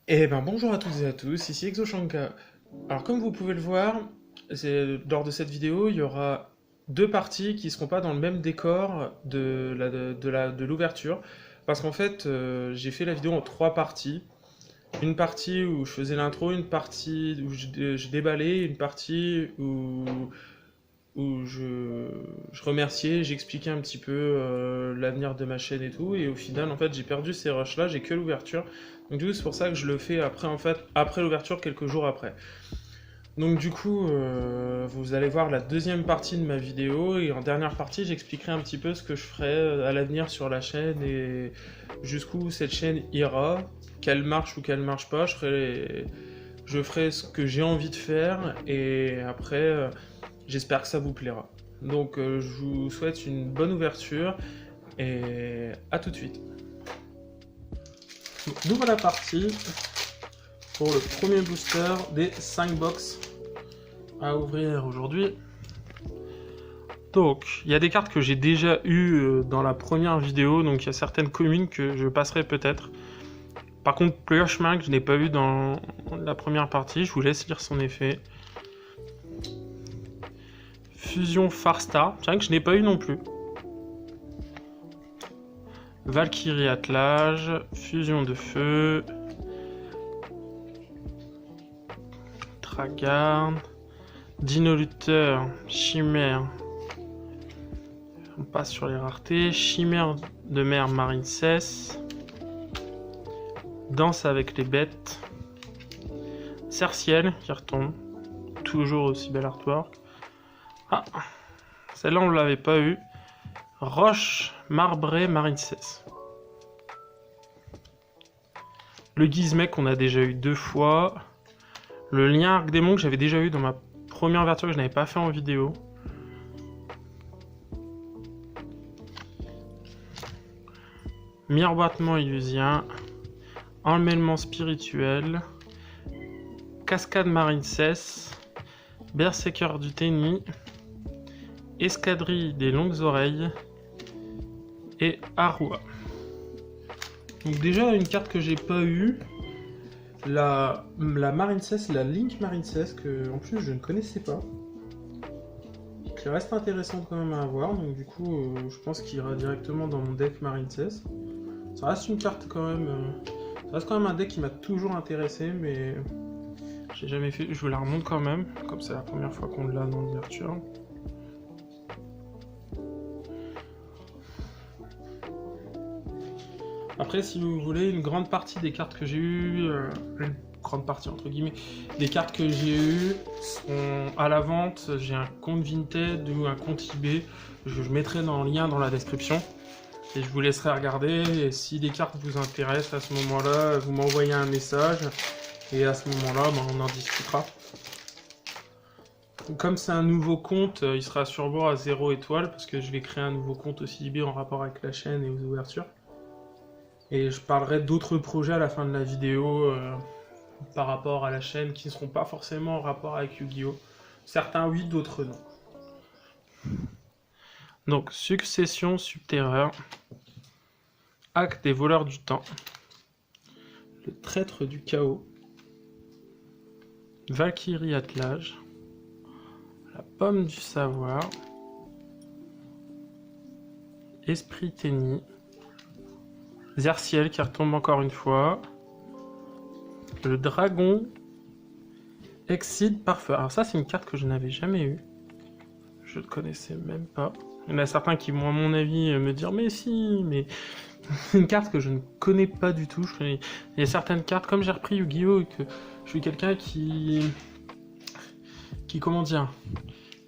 Eh ben bonjour à toutes et à tous, ici Exoshanka. Alors comme vous pouvez le voir, lors de cette vidéo, il y aura deux parties qui ne seront pas dans le même décor de l'ouverture. Parce qu'en fait, j'ai fait la vidéo en trois parties. Une partie où je faisais l'intro, une partie où je déballais, une partie où je remerciais, j'expliquais un petit peu l'avenir de ma chaîne et tout, et au final, en fait, j'ai perdu ces rushs-là, j'ai que l'ouverture. Donc du coup, c'est pour ça que je le fais après, en fait, après l'ouverture, quelques jours après. Donc du coup, vous allez voir la deuxième partie de ma vidéo, et en dernière partie, j'expliquerai un petit peu ce que je ferai à l'avenir sur la chaîne, et jusqu'où cette chaîne ira, qu'elle marche ou qu'elle marche pas, je ferai ce que j'ai envie de faire, et après... j'espère que ça vous plaira. Donc je vous souhaite une bonne ouverture et à tout de suite. Donc, nous voilà partis pour le premier booster des 5 box à ouvrir aujourd'hui. Donc il y a des cartes que j'ai déjà eues dans la première vidéo, donc il y a certaines communes que je passerai peut-être. Par contre, Plushmark, je n'ai pas eu dans la première partie, je vous laisse lire son effet. Fusion Farstar, c'est vrai que je n'ai pas eu non plus. Valkyrie Attelage, Fusion de Feu, Tragarde, Dino Lutteur, Chimère, on passe sur les raretés, Chimère de mer Marine Cesse, Danse avec les bêtes, Cerciel qui retombe, toujours aussi bel artwork. Ah, celle-là on ne l'avait pas eu. Roche marbrée Marine Cesse. Le Gizmek qu'on a déjà eu 2 fois. Le lien Arc Démon que j'avais déjà eu dans ma première ouverture que je n'avais pas fait en vidéo. Miroitement illusien. Emmêlement spirituel. Cascade Marine Cesse. Berserker du Tennis. Escadrille des longues oreilles. Et Arua. Donc déjà une carte que j'ai pas eu, la Marine Cesse, la Link Marine Cesse, que en plus je ne connaissais pas. Qui reste intéressant quand même à avoir, donc du coup je pense qu'il ira directement dans mon deck Marine Cesse. Ça reste une carte quand même, ça reste quand même un deck qui m'a toujours intéressé, mais j'ai jamais fait, je vous la remonte quand même, comme c'est la première fois qu'on l'a dans l'ouverture. Après, si vous voulez, une grande partie des cartes que j'ai eues, une grande partie entre guillemets, des cartes que j'ai eues sont à la vente. J'ai un compte Vinted ou un compte eBay. Je mettrai dans le lien dans la description. Et je vous laisserai regarder. Et si les cartes vous intéressent à ce moment-là, vous m'envoyez un message. Et à ce moment-là, on en discutera. Comme c'est un nouveau compte, il sera sûrement à 0 étoile. Parce que je vais créer un nouveau compte aussi eBay en rapport avec la chaîne et aux ouvertures. Et je parlerai d'autres projets à la fin de la vidéo par rapport à la chaîne qui ne seront pas forcément en rapport avec Yu-Gi-Oh! Certains oui, d'autres non. Donc, Succession Subterreur, Acte des voleurs du temps, le traître du chaos, Valkyrie Attelage, la pomme du savoir, Esprit Tennis, Zerciel qui retombe encore une fois. Le dragon Exceed Parfum. Alors ça c'est une carte que je n'avais jamais eue. Je ne connaissais même pas. Il y en a certains qui vont à mon avis me dire mais si, mais c'est une carte que je ne connais pas du tout. Il y a certaines cartes, comme j'ai repris Yu-Gi-Oh! Et que je suis quelqu'un qui comment dire,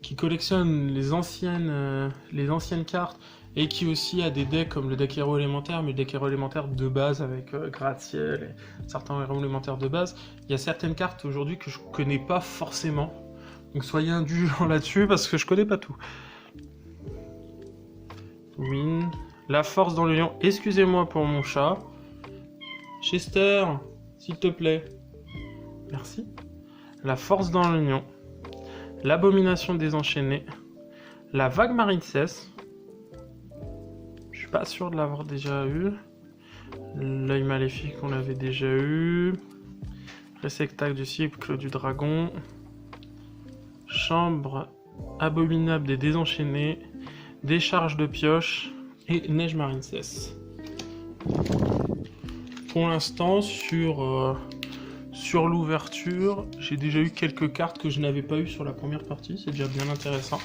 qui collectionne les anciennes cartes. Et qui aussi a des decks comme le deck héros élémentaire, mais le deck héros élémentaire de base avec gratte-ciel et certains héros élémentaires de base. Il y a certaines cartes aujourd'hui que je connais pas forcément. Donc soyez indulgents là-dessus parce que je connais pas tout. Win. La force dans le lion. Excusez-moi pour mon chat. Chester, s'il te plaît. Merci. La force dans le lion. L'abomination désenchaînée. La vague Marine Cesse. suis pas sûr de l'avoir déjà eu. L'œil maléfique, on l'avait déjà eu. Réceptacle du cycle du dragon. Chambre abominable des désenchaînés. Décharge de pioche. Et neige marincesse. Pour l'instant, sur l'ouverture, j'ai déjà eu quelques cartes que je n'avais pas eu sur la première partie. C'est déjà bien intéressant.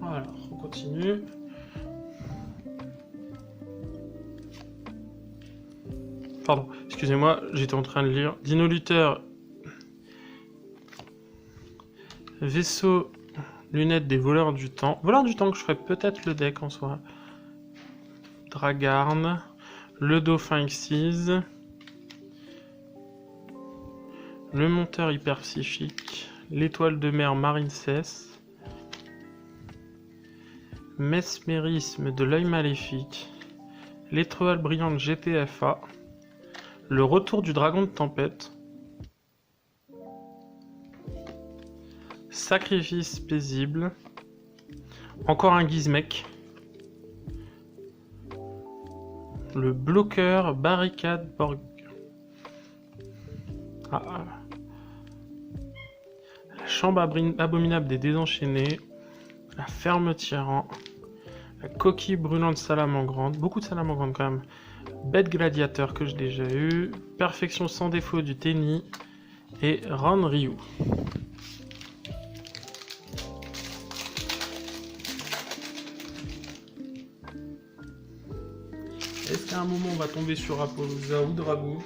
Alors, on continue. Pardon, excusez-moi, j'étais en train de lire. Dinoluteur. Vaisseau. Lunettes des voleurs du temps. Voleurs du temps que je ferais peut-être le deck en soi. Dragarn. Le dauphin Xyz. Le monteur hyper psychique. L'étoile de mer Marincess. Mesmérisme de l'œil maléfique. L'étoile brillante GTFA. Le retour du dragon de tempête. Sacrifice paisible. Encore un Gizmek. Le bloqueur barricade Borg. Ah. La chambre abominable des désenchaînés. La ferme tyran. La coquille brûlante salamandre. Beaucoup de salamandre quand même. Bête gladiateur que j'ai déjà eu. Perfection sans défaut du Tenny. Et Ron Ryu. Est-ce qu'à un moment on va tomber sur Apollousa ou Dragou?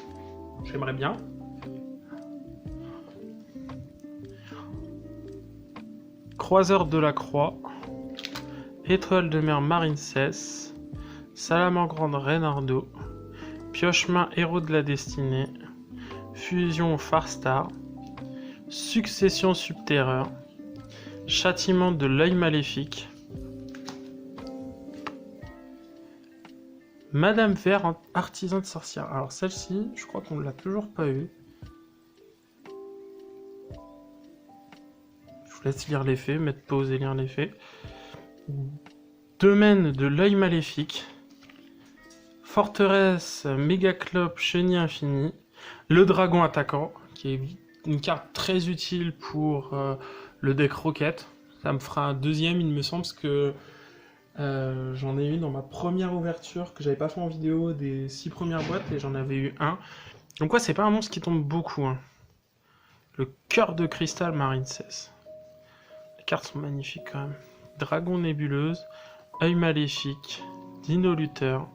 J'aimerais bien. Croiseur de la Croix. Étoile de mer Marincess. Salamandre Reynardo. Piochemin Héros de la Destinée. Fusion Farstar. Succession Subterreur. Châtiment de l'œil maléfique. Madame Vert, artisan de sorcière. Alors celle-ci, je crois qu'on ne l'a toujours pas eu. Je vous laisse lire les faits, mettre pause et lire les faits. Domaine de l'œil maléfique. Forteresse Mégaclope Chenille Infinie. Le dragon attaquant, qui est une carte très utile pour le deck Rocket. Ça me fera un deuxième, il me semble, parce que j'en ai eu dans ma première ouverture que j'avais pas fait en vidéo des 6 premières boîtes et j'en avais eu un. Donc quoi, c'est pas un monstre qui tombe beaucoup. Hein. Le cœur de cristal Marincess. Les cartes sont magnifiques quand même. Dragon nébuleuse, œil maléfique, Dinoluteur,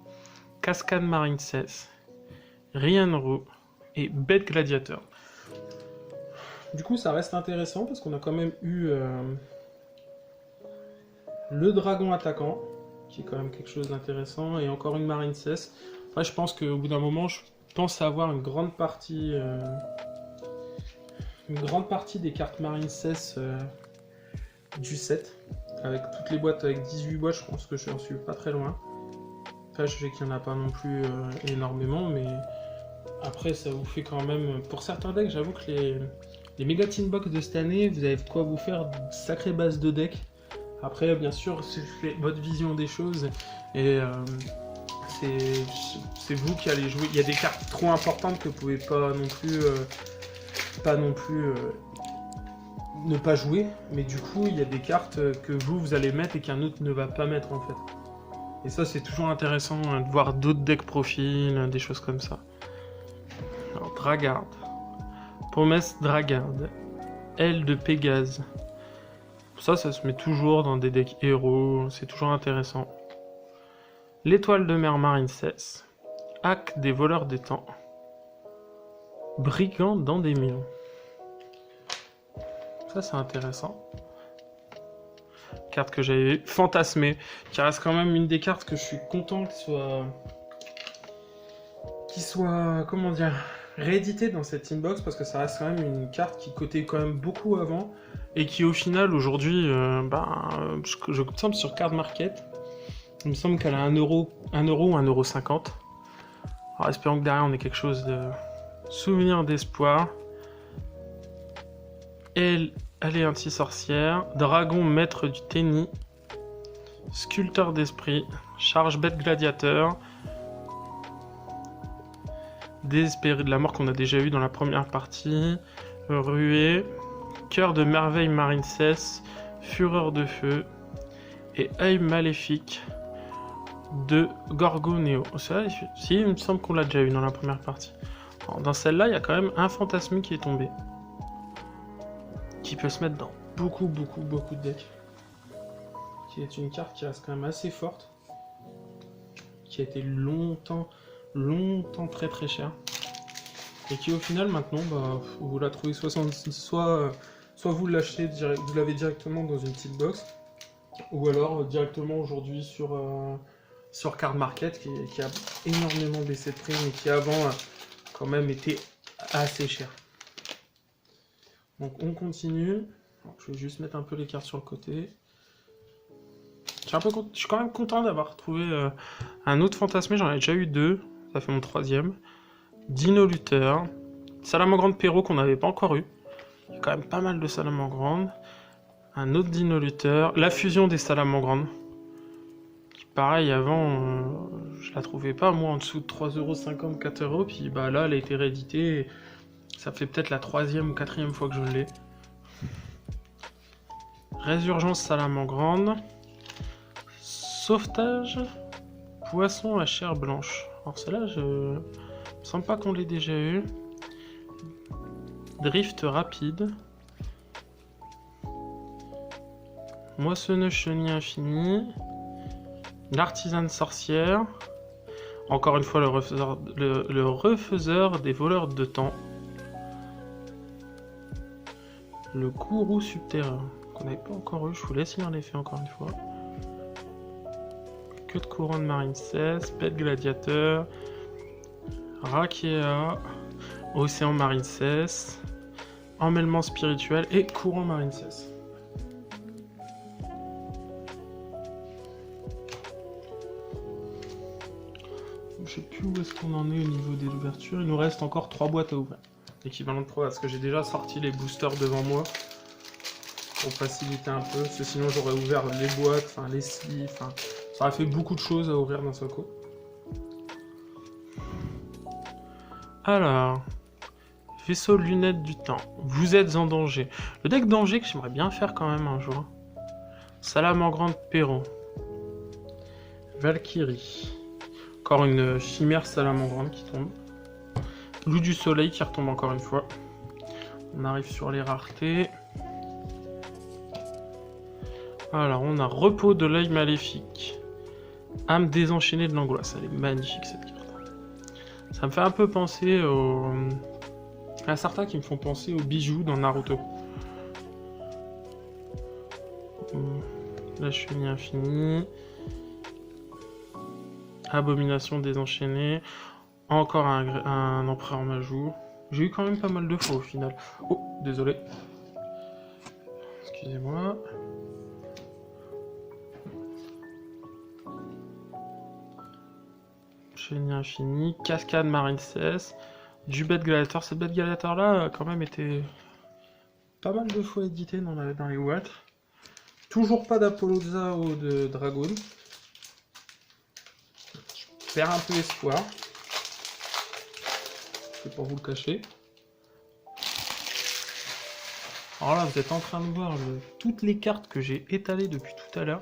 cascade Marincess, Rienro et bête gladiateur. Du coup, ça reste intéressant parce qu'on a quand même eu le dragon attaquant, qui est quand même quelque chose d'intéressant, et encore une Marincess. Après, je pense qu'au bout d'un moment, je pense avoir une grande partie des cartes Marincess du set. Avec toutes les boîtes, avec 18 boîtes, je pense que je n'en suis pas très loin. Après, je sais qu'il n'y en a pas non plus énormément, mais après, ça vous fait quand même... Pour certains decks, j'avoue que les Mega Tin Box de cette année, vous avez de quoi vous faire une sacrée base de deck. Après, bien sûr, c'est votre vision des choses, et c'est vous qui allez jouer. Il y a des cartes trop importantes que vous pouvez pas non plus... ne pas jouer, mais du coup il y a des cartes que vous allez mettre et qu'un autre ne va pas mettre en fait. Et ça c'est toujours intéressant de voir d'autres decks profils, des choses comme ça. Alors Dragard, Promesse Dragard, Aile de Pégase. Ça se met toujours dans des decks héros, c'est toujours intéressant. L'étoile de mer Marincess, Hack des voleurs des temps, Brigand d'Endémion. Ça c'est intéressant. Carte que j'avais fantasmée, qui reste quand même une des cartes que je suis content qu'il soit comment dire, réédité dans cette inbox, parce que ça reste quand même une carte qui cotait quand même beaucoup avant et qui au final aujourd'hui, je tombe sur Card Market, il me semble qu'elle a 1 euro ou 1,50 €. Alors espérons que derrière on ait quelque chose Souvenir d'espoir. Aléantie sorcière. Dragon maître du tennis. Sculpteur d'esprit. Charge bête gladiateur. Désespéré de la mort qu'on a déjà eu dans la première partie. Ruée. Cœur de merveille marincesse. Fureur de feu. Et œil maléfique de Gorgoneo. Ça, si, il me semble qu'on l'a déjà eu dans la première partie. Alors, dans celle-là, il y a quand même un fantasme qui est tombé. Qui peut se mettre dans beaucoup de decks. Qui est une carte qui reste quand même assez forte. Qui a été longtemps très chère. Et qui au final maintenant, bah, vous la trouvez soit vous l'achetez, vous l'avez directement dans une petite box. Ou alors directement aujourd'hui sur Card Market qui a énormément baissé de prix mais qui avant quand même était assez cher. Donc on continue. Alors, je vais juste mettre un peu les cartes sur le côté. Je suis quand même content d'avoir trouvé un autre fantasmé, j'en ai déjà eu 2, ça fait mon 3e. Dino Luther, Salamandre Perrault qu'on n'avait pas encore eu. Il y a quand même pas mal de Salamandres. Un autre Dino Luther, la fusion des Salamandres. Pareil, avant, je la trouvais pas, moi, en dessous de 3,50€, 4€, puis bah là, elle a été rééditée, ça fait peut-être la 3e ou 4e fois que je l'ai. Résurgence Salamandre. Sauvetage Poisson à chair blanche. Alors celle-là, je me sens pas qu'on l'ait déjà eu. Drift rapide. Moissonneuse chenille infinie. L'artisane sorcière. Encore une fois, le refaiseur des voleurs de temps. Le gourou subterrain, qu'on n'avait pas encore eu. Je vous laisse lire l'effet encore une fois. Queue de couronne marincesse, bête gladiateur, Rakea, océan marincesse, emmêlement spirituel et courant marincesse. Je sais plus où est-ce qu'on en est au niveau des ouvertures. Il nous reste encore 3 boîtes à ouvrir. Équivalent de 3 parce que j'ai déjà sorti les boosters devant moi. Pour faciliter un peu, parce que sinon j'aurais ouvert les boîtes, enfin les sleeves, enfin ça aurait fait beaucoup de choses à ouvrir d'un seul coup. Alors, vaisseau lunettes du temps, vous êtes en danger. Le deck danger que j'aimerais bien faire quand même un jour. Salamandre Perrault. Valkyrie. Encore une chimère Salamandre qui tombe. Loup du soleil qui retombe encore une fois. On arrive sur les raretés. Alors, on a repos de l'œil maléfique. Âme désenchaînée de l'angoisse. Elle est magnifique cette carte. Ça me fait un peu penser à certains qui me font penser aux bijoux dans Naruto. La chenille infinie. Abomination désenchaînée. Encore un empereur majou. J'ai eu quand même pas mal de fois au final. Oh, désolé. Excusez-moi. Chenille infinie, cascade marincesse, du bête gladiateur. Cette bête gladiateur là a quand même été pas mal de fois édité dans les boîtes. Toujours pas d'Apolloza ou de Dragon. Je perds un peu espoir. Je vais pas vous le cacher. Alors là, vous êtes en train de voir toutes les cartes que j'ai étalées depuis tout à l'heure.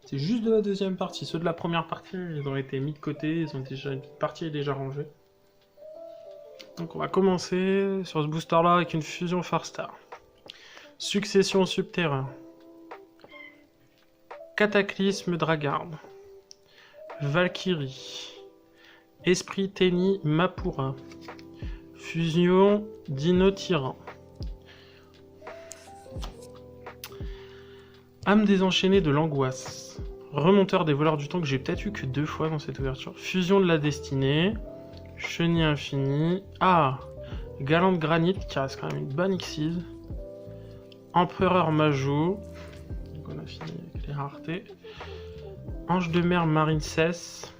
C'est juste de la deuxième partie. Ceux de la première partie, ils ont été mis de côté. Une partie est déjà rangée. Donc on va commencer sur ce booster là avec une fusion Farstar. Succession subterrain. Cataclysme Dragarde. Valkyrie. Esprit Tennis Mapura. Fusion Dino Tyran. Âme désenchaînée de l'angoisse. Remonteur des voleurs du temps que j'ai peut-être eu que 2 fois dans cette ouverture. Fusion de la destinée. Chenille infinie. Ah, Galante Granit qui reste quand même une bonne Xyz. Empereur Majou. Donc on a fini avec les raretés. Ange de mer marincesse.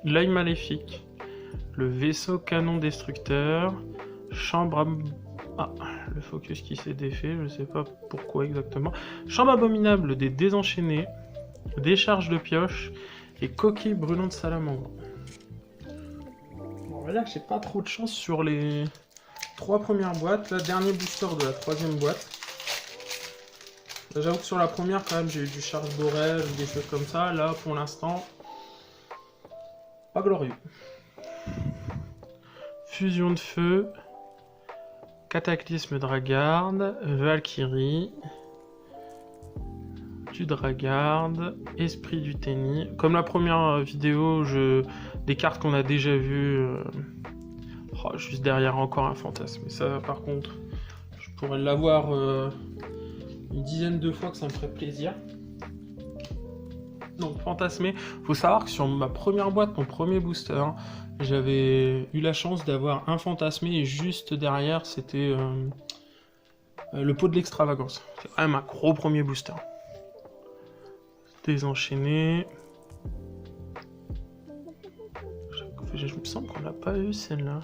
L'œil maléfique. le vaisseau canon destructeur, chambre ah, le focus qui s'est défait, je sais pas pourquoi exactement. Chambre abominable des désenchaînés, décharge de pioche et coquille brûlante salamandre. Bon, on va dire que j'ai pas trop de chance sur les 3 premières boîtes. Là, dernier booster de la 3e boîte. J'avoue que sur la première, quand même, j'ai eu du charge borel ou des choses comme ça. Là, pour l'instant, pas glorieux. Fusion de feu, cataclysme dragarde, Valkyrie, du dragarde, esprit du tennis. Comme la première vidéo, des cartes qu'on a déjà vues, juste derrière encore un fantasme. Mais ça, par contre, je pourrais l'avoir une dizaine de fois que ça me ferait plaisir. Donc fantasmé, faut savoir que sur ma première boîte, mon premier booster, j'avais eu la chance d'avoir un fantasmé et juste derrière c'était le pot de l'extravagance. C'est quand même un gros premier booster. Désenchaîné. Je me semble qu'on l'a pas eu celle-là.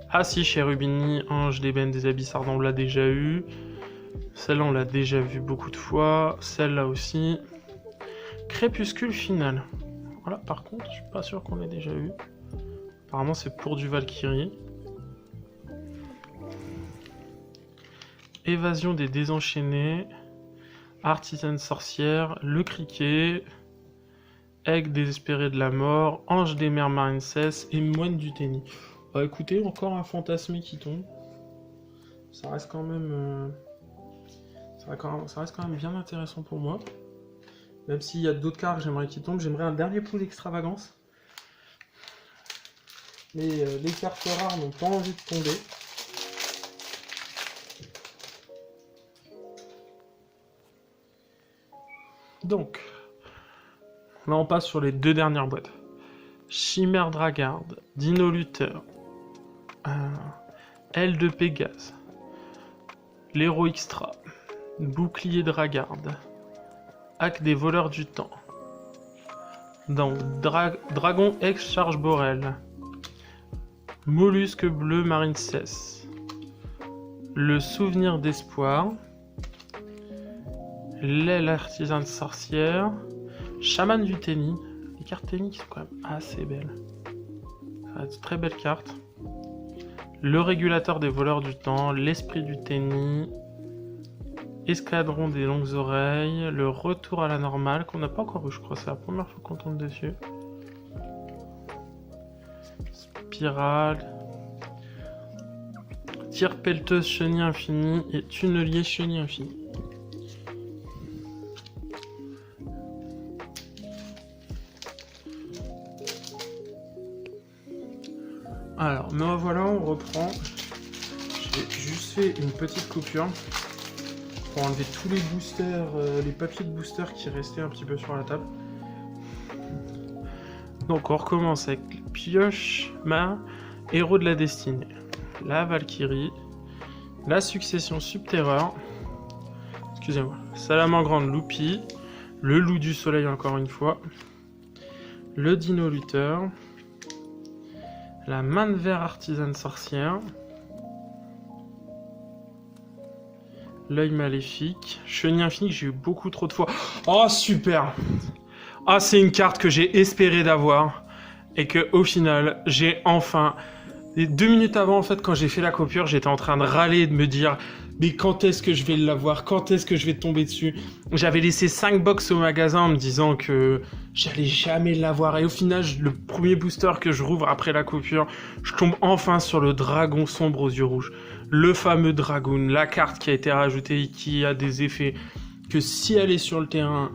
Ah si, chez Rubini, Ange d'ébène des abysses ardents, on l'a déjà eu. Celle-là on l'a déjà vu beaucoup de fois. Celle-là aussi. Crépuscule final. Voilà, par contre, je suis pas sûr qu'on l'ait déjà eu. Apparemment, c'est pour du Valkyrie. Évasion des désenchaînés. Artisane sorcière. Le criquet. Aigle désespéré de la mort. Ange des mers marincès. Et moine du tennis. Bah écoutez, encore un fantasmé qui tombe. Ça reste quand même... ça reste quand même bien intéressant pour moi. Même s'il y a d'autres cartes que j'aimerais qu'ils tombent, j'aimerais un dernier pot d'extravagance. Mais les cartes rares n'ont pas envie de tomber. Donc, là on passe sur les 2 dernières boîtes. Chimère dragarde, Dino Luther, Aile de Pégase, l'héros extra, Bouclier dragarde. Hack des voleurs du temps. Donc, Dragon ex charge borel. Mollusque bleu marincès. Le souvenir d'espoir. L'aile artisane sorcière. Chaman du tennis. Les cartes tennis qui sont quand même assez belles. Ça va être de très belles cartes. Le régulateur des voleurs du temps. L'esprit du tennis. Escadron des longues oreilles, le retour à la normale, qu'on n'a pas encore eu, je crois, c'est la première fois qu'on tombe dessus. Spirale. Tire pelleteuse chenille infinie et tunnelier chenille infinie. Alors, me voilà, on reprend. J'ai juste fait une petite coupure. Pour enlever tous les boosters, les papiers de booster qui restaient un petit peu sur la table. Donc on recommence avec Pioche, Ma, Héros de la Destinée, la Valkyrie, la Succession Subterreur, excusez-moi, Salamandre Loupi, le Loup du Soleil encore une fois, le Dino Luther, la Main de Verre Artisane Sorcière, L'œil maléfique. Chenille infinie, j'ai eu beaucoup trop de fois. Oh, super! Ah, c'est une carte que j'ai espéré d'avoir. Et que au final, j'ai enfin... Et 2 minutes avant, en fait, quand j'ai fait la coupure, j'étais en train de râler et de me dire... Mais quand est-ce que je vais l'avoir? Quand est-ce que je vais tomber dessus? J'avais laissé 5 box au magasin en me disant que j'allais jamais l'avoir. Et au final, le premier booster que je rouvre après la coupure, je tombe enfin sur le dragon sombre aux yeux rouges. Le fameux Dragoon, la carte qui a été rajoutée et qui a des effets que si elle est sur le terrain,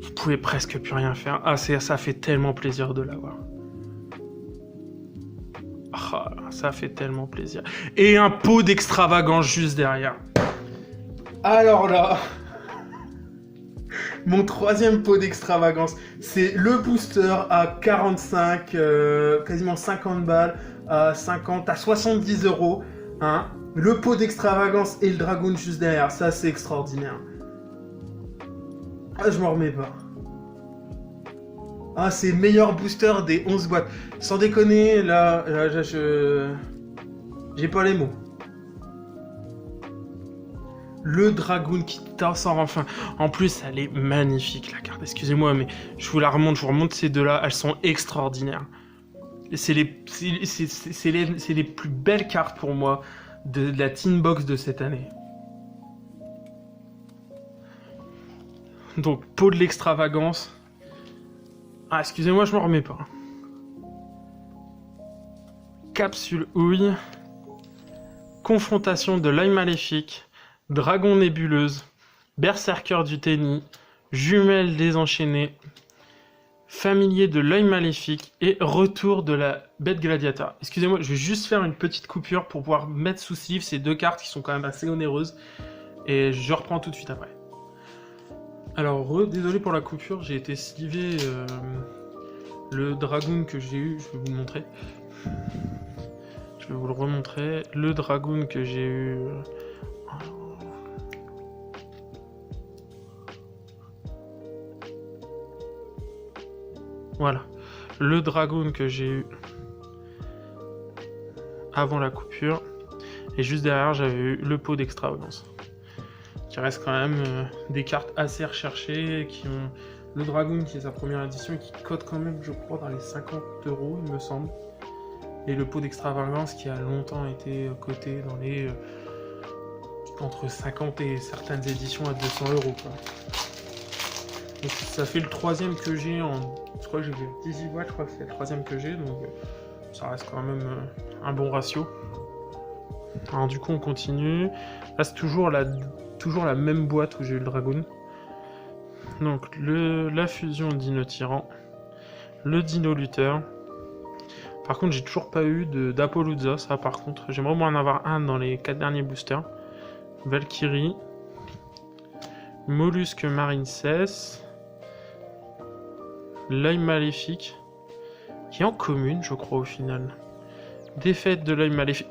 vous pouvez presque plus rien faire. Ah, ça fait tellement plaisir de l'avoir. Ah, ça fait tellement plaisir. Et un pot d'extravagance juste derrière. Alors là, mon 3e pot d'extravagance, c'est le booster à 45, quasiment 50 balles, à 50, à 70 €. Hein. Le pot d'extravagance et le dragoon juste derrière, ça c'est extraordinaire. Ah, je m'en remets pas. Ah, c'est meilleur booster des 11 boîtes. Sans déconner, là j'ai pas les mots. Le Dragoon qui sort enfin. En plus, elle est magnifique, la carte. Excusez-moi, mais je vous remonte ces deux-là. Elles sont extraordinaires. C'est les plus belles cartes pour moi de la Teen Box de cette année. Donc, pot de l'extravagance. Ah, excusez-moi, je m'en remets pas. Capsule houille. Confrontation de l'œil maléfique. Dragon nébuleuse. Berserker du Tenny. Jumelle désenchaînée. Familier de l'œil maléfique et retour de la bête gladiateur. Excusez-moi, je vais juste faire une petite coupure pour pouvoir mettre sous sleeve ces deux cartes qui sont quand même assez onéreuses. Et je reprends tout de suite après. Alors, désolé pour la coupure, j'ai été sliver le Dragoon que j'ai eu. Je vais vous le montrer. Je vais vous le remontrer. Le Dragoon que j'ai eu... Voilà, le Dragoon que j'ai eu avant la coupure, et juste derrière j'avais eu le pot d'extravagance, qui reste quand même des cartes assez recherchées, qui ont le Dragoon qui est sa première édition, qui cote quand même, je crois, dans les 50 €, il me semble, et le pot d'extravagance qui a longtemps été coté dans les entre 50 et certaines éditions à 200 €, quoi. Donc, ça fait le troisième que j'ai en... Je crois que j'ai fait 18 watts, je crois que c'est le troisième que j'ai, donc ça reste quand même un bon ratio. Alors du coup on continue. Là c'est toujours la même boîte où j'ai eu le Dragoon. Donc la fusion Dino Tyran, le Dino Luther. Par contre j'ai toujours pas eu d'Apollousa, ça par contre. J'aimerais moins en avoir un dans les 4 derniers boosters. Valkyrie. Mollusque Marine 16. L'œil maléfique, qui est en commune, je crois, au final. Défaite de l'œil maléfique.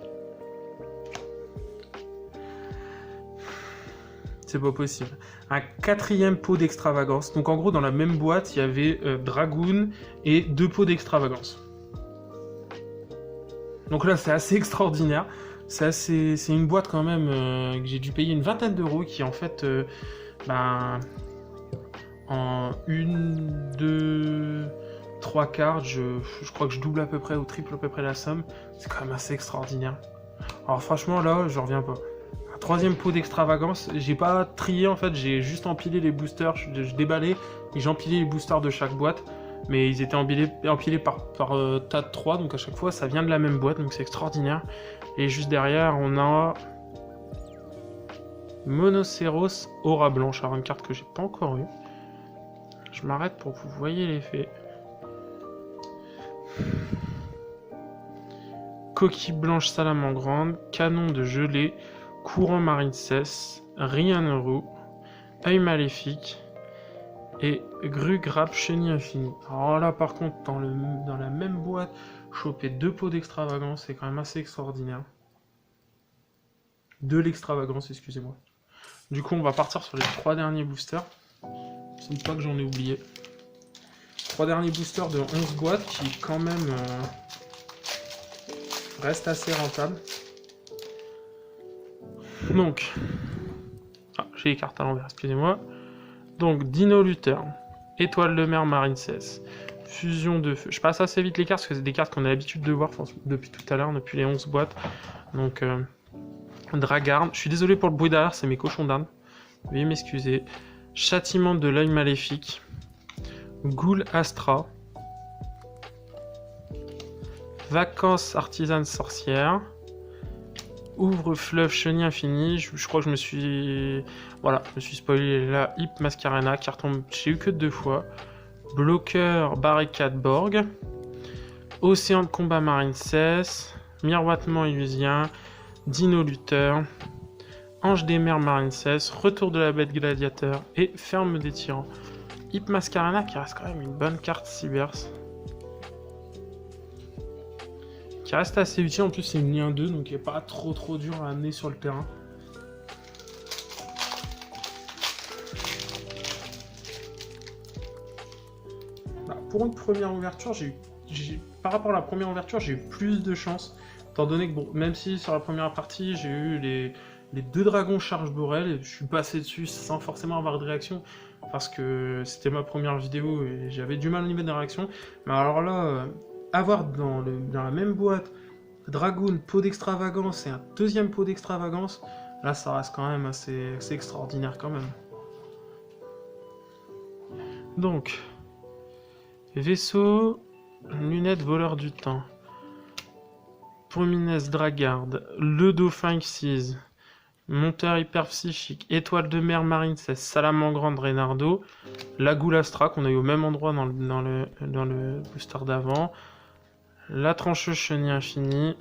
C'est pas possible. Un quatrième pot d'extravagance. Donc en gros, dans la même boîte, il y avait Dragoon et 2 pots d'extravagance. Donc là, c'est assez extraordinaire. C'est une boîte quand même que j'ai dû payer une vingtaine d'euros, qui en fait... en 1, 2, 3 cartes, je crois que je double à peu près ou triple à peu près la somme. C'est quand même assez extraordinaire. Alors franchement là, je reviens pas. Un troisième pot d'extravagance, j'ai pas trié en fait, j'ai juste empilé les boosters, je déballais et j'empilais les boosters de chaque boîte. Mais ils étaient empilés par tas de 3, donc à chaque fois ça vient de la même boîte, donc c'est extraordinaire. Et juste derrière, on a Monocéros Aura Blanche, alors une carte que j'ai pas encore eue. Je m'arrête pour que vous voyez l'effet. Coquille blanche salamandre, canon de gelée, courant marine cesse, rien ne roue, œil maléfique et grue grappe chenille infinie. Alors là par contre dans la même boîte, choper 2 pots d'extravagance, c'est quand même assez extraordinaire. De l'extravagance, excusez-moi. Du coup on va partir sur les 3 derniers boosters. Il ne semble pas que j'en ai oublié. 3 derniers boosters de 11 boîtes qui quand même restent assez rentables. Donc, j'ai les cartes à l'envers, excusez-moi. Donc, Dino Luther, Étoile de mer Marine 16, Fusion de feu. Je passe assez vite les cartes parce que c'est des cartes qu'on a l'habitude de voir depuis tout à l'heure, depuis les 11 boîtes. Donc, Dragarn. Je suis désolé pour le bruit derrière, c'est mes cochons d'Inde. Veuillez m'excuser. Châtiment de l'œil maléfique. Ghoul Astra. Vacances artisane sorcière. Ouvre fleuve chenille infini. Je crois que je me suis... Voilà, je me suis spoilé là. Hip Mascarena, carton j'ai eu que 2 fois. Bloqueur barricade Borg. Océan de combat marine 16. Miroitement illusien. Dino Luther. Ange des mers marine 16, Retour de la bête gladiateur et Ferme des tyrans. Hip Mascarena qui reste quand même une bonne carte Cyberse. Qui reste assez utile, en plus c'est une lien 2 donc il n'est pas trop dur à amener sur le terrain. pour une première ouverture, par rapport à la première ouverture, j'ai eu plus de chance, étant donné que, bon, même si sur la première partie, j'ai eu les 2 dragons charge Borel, et je suis passé dessus sans forcément avoir de réaction, parce que c'était ma première vidéo et j'avais du mal au niveau des réactions. Mais alors là, avoir dans la même boîte Dragoon, pot d'extravagance et un deuxième pot d'extravagance, là ça reste quand même assez extraordinaire quand même. Donc, vaisseau, lunettes voleur du temps, Promines Dragarde, le Dauphin Xyz, monteur hyper psychique, étoile de mer Marine 16, Salamandre Reynardo, la Goulastra qu'on a eu au même endroit dans le booster d'avant, la trancheuse chenille infinie,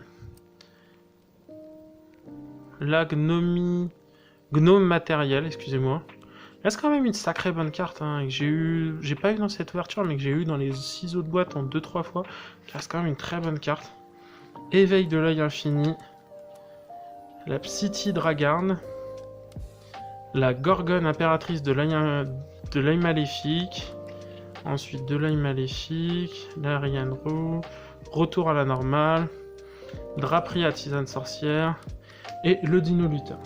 la gnome matériel, excusez-moi. Là, c'est quand même une sacrée bonne carte hein, que j'ai pas eu dans cette ouverture, mais que j'ai eu dans les 6 autres boîtes en 2-3 fois. C'est quand même une très bonne carte. Éveil de l'œil infini, la Psyti Dragarn, la Gorgone impératrice de l'œil maléfique, ensuite de l'œil maléfique, l'Ariane Roux, retour à la normale, draperie à tisane sorcière et le Dino Lutin.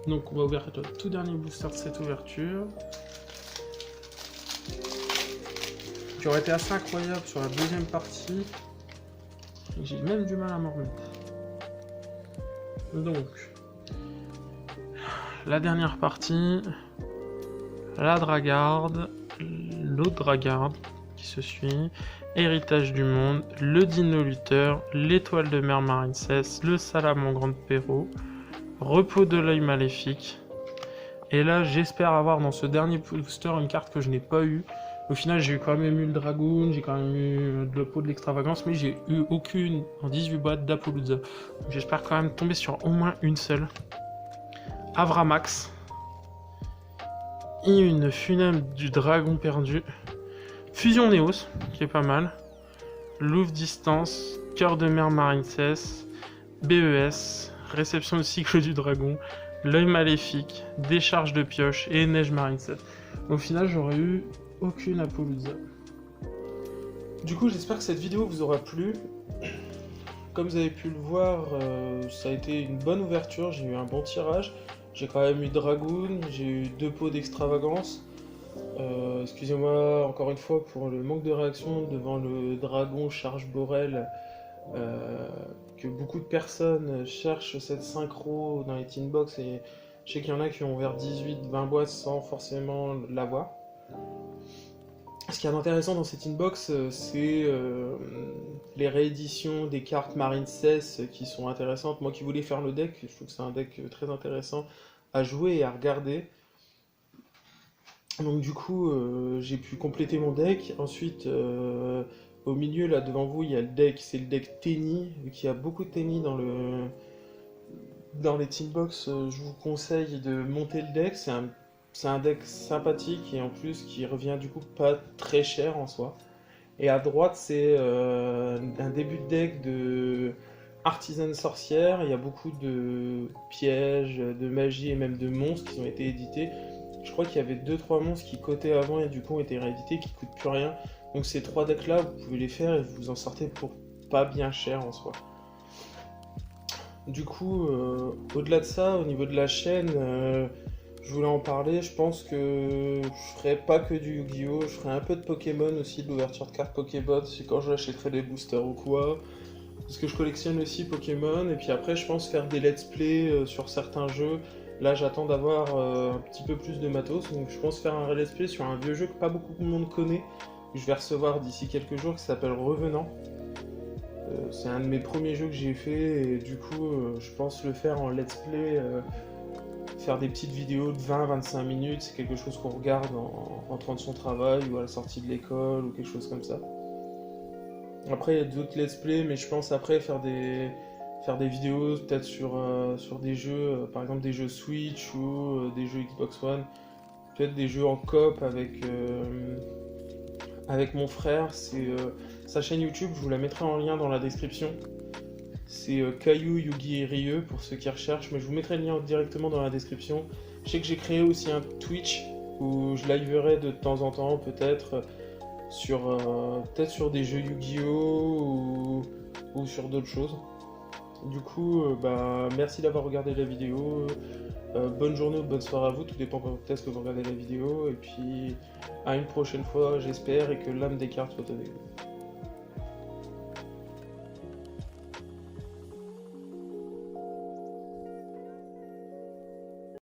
Donc on va ouvrir le tout dernier booster de cette ouverture. Qui aurait été assez incroyable sur la deuxième partie. J'ai même du mal à m'en remettre. Donc, la dernière partie, la Dragarde, l'autre Dragarde qui se suit, Héritage du monde, le Dino Lutteur, l'étoile de mer Marine 16, le Salamandre Perrault, repos de l'œil maléfique. Et là, j'espère avoir dans ce dernier booster une carte que je n'ai pas eu. Au final, j'ai quand même eu le Dragoon, j'ai quand même eu le pot de l'extravagance, mais j'ai eu aucune en 18 boîtes d'Apollousa. J'espère quand même tomber sur au moins une seule. Avramax. Et une Funem du Dragon perdu. Fusion Néos, qui est pas mal. Louvre Distance, Cœur de mer Marine 16, BES, Réception de cycle du Dragon, L'œil maléfique, Décharge de pioche et Neige Marine 7. Au final, j'aurais eu aucune Apollousa. Du coup, j'espère que cette vidéo vous aura plu. Comme vous avez pu le voir, ça a été une bonne ouverture, j'ai eu un bon tirage. J'ai quand même eu Dragoon, j'ai eu 2 pots d'extravagance. Excusez-moi encore une fois pour le manque de réaction devant le Dragon Charge Borel. Que beaucoup de personnes cherchent cette synchro dans les teen box et je sais qu'il y en a qui ont ouvert 18-20 boîtes sans forcément l'avoir. Ce qui est intéressant dans cette inbox, c'est les rééditions des cartes Marine 16 qui sont intéressantes. Moi qui voulais faire le deck, je trouve que c'est un deck très intéressant à jouer et à regarder. Donc du coup, j'ai pu compléter mon deck. Ensuite, au milieu, là devant vous, il y a le deck, c'est le deck Tenny, qui a beaucoup de Tenny dans les teen box. Je vous conseille de monter le deck. C'est un deck sympathique et en plus qui revient du coup pas très cher en soi. Et à droite, c'est un début de deck de artisane sorcière. Il y a beaucoup de pièges, de magie et même de monstres qui ont été édités. Je crois qu'il y avait 2-3 monstres qui cotaient avant et du coup ont été réédités, qui coûtent plus rien. Donc ces 3 decks là, vous pouvez les faire et vous en sortez pour pas bien cher en soi. Du coup, au-delà de ça, au niveau de la chaîne, je voulais en parler. Je pense que je ferai pas que du Yu-Gi-Oh! Je ferai un peu de Pokémon aussi, de l'ouverture de cartes Pokébot, c'est quand j'achèterai des boosters ou quoi. Parce que je collectionne aussi Pokémon. Et puis après, je pense faire des let's play sur certains jeux. Là, j'attends d'avoir un petit peu plus de matos. Donc je pense faire un let's play sur un vieux jeu que pas beaucoup de monde connaît. Que je vais recevoir d'ici quelques jours, qui s'appelle Revenant. C'est un de mes premiers jeux que j'ai fait. Et du coup, je pense le faire en let's play. Faire des petites vidéos de 20-25 minutes, c'est quelque chose qu'on regarde en rentrant de son travail ou à la sortie de l'école ou quelque chose comme ça. Après il y a d'autres let's play, mais je pense après faire des vidéos peut-être sur des jeux, par exemple des jeux Switch ou des jeux Xbox One, peut-être des jeux en coop avec mon frère. C'est sa chaîne YouTube, je vous la mettrai en lien dans la description. C'est Caillou, Yugi et Rieux pour ceux qui recherchent, mais je vous mettrai le lien directement dans la description. Je sais que j'ai créé aussi un Twitch, où je liverai de temps en temps, peut-être sur des jeux Yu-Gi-Oh! Ou sur d'autres choses. Du coup, bah, merci d'avoir regardé la vidéo. Bonne journée ou bonne soirée à vous, tout dépend quand est-ce que vous regardez la vidéo. Et puis, à une prochaine fois, j'espère, et que l'âme des cartes soit avec vous.